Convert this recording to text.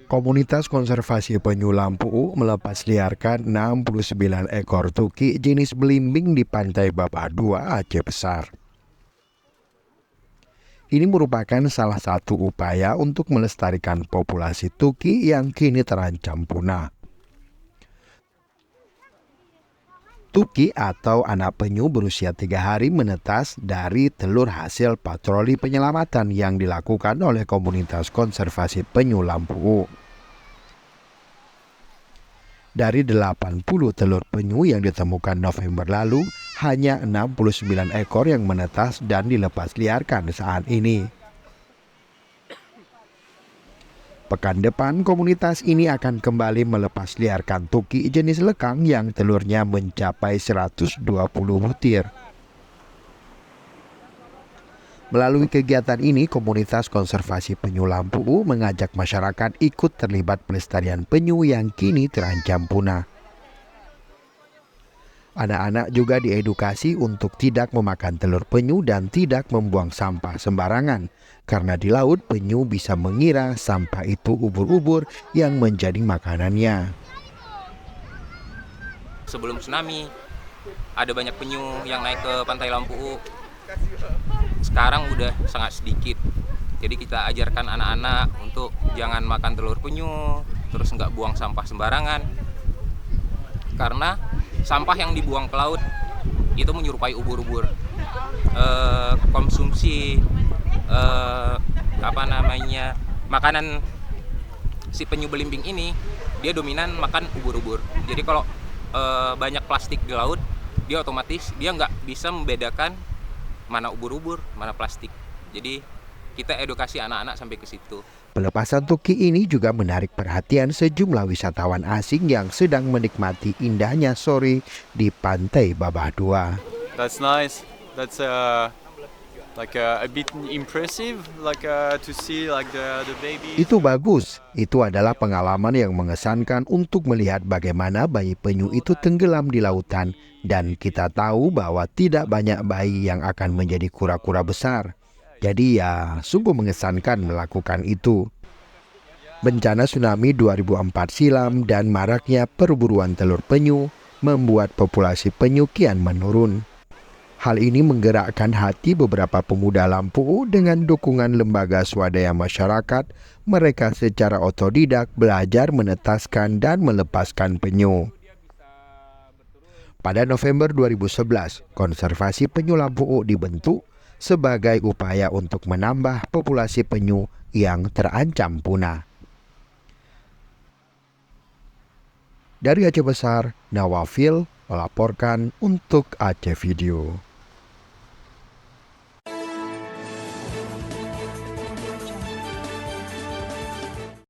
Komunitas konservasi penyu Lampu melepas liarkan 69 ekor tuki jenis belimbing di Pantai Babah II, Aceh Besar. Ini merupakan salah satu upaya untuk melestarikan populasi tuki yang kini terancam punah. Tuki atau anak penyu berusia 3 hari menetas dari telur hasil patroli penyelamatan yang dilakukan oleh komunitas konservasi penyu Lampu. Dari 80 telur penyu yang ditemukan November lalu, hanya 69 ekor yang menetas dan dilepas liarkan saat ini. Pekan depan, komunitas ini akan kembali melepas liarkan tuki jenis lekang yang telurnya mencapai 120 butir. Melalui kegiatan ini, komunitas konservasi penyu Lampu mengajak masyarakat ikut terlibat pelestarian penyu yang kini terancam punah. Anak-anak juga diedukasi untuk tidak memakan telur penyu dan tidak membuang sampah sembarangan, karena di laut penyu bisa mengira sampah itu ubur-ubur yang menjadi makanannya. Sebelum tsunami, ada banyak penyu yang naik ke Pantai Lampu. Sekarang udah sangat sedikit. Jadi kita ajarkan anak-anak untuk jangan makan telur penyu, terus nggak buang sampah sembarangan. Karena sampah yang dibuang ke laut itu menyerupai ubur-ubur. Konsumsi makanan si penyu belimbing ini, dia dominan makan ubur-ubur. Jadi kalau banyak plastik di laut, dia otomatis dia nggak bisa membedakan mana ubur-ubur, mana plastik. Jadi kita edukasi anak-anak sampai ke situ. Pelepasan tuki ini juga menarik perhatian sejumlah wisatawan asing yang sedang menikmati indahnya sore di Pantai Babah II. That's nice. That's a bit impressive, to see the baby. Itu bagus. Itu adalah pengalaman yang mengesankan untuk melihat bagaimana bayi penyu itu tenggelam di lautan, dan kita tahu bahwa tidak banyak bayi yang akan menjadi kura-kura besar. Jadi ya, sungguh mengesankan melakukan itu. Bencana tsunami 2004 silam dan maraknya perburuan telur penyu membuat populasi penyu kian menurun. Hal ini menggerakkan hati beberapa pemuda Lampu dengan dukungan lembaga swadaya masyarakat. Mereka secara otodidak belajar menetaskan dan melepaskan penyu. Pada November 2011, konservasi penyu Lampu dibentuk sebagai upaya untuk menambah populasi penyu yang terancam punah. Dari Aceh Besar, Nawafil melaporkan untuk Aceh Video.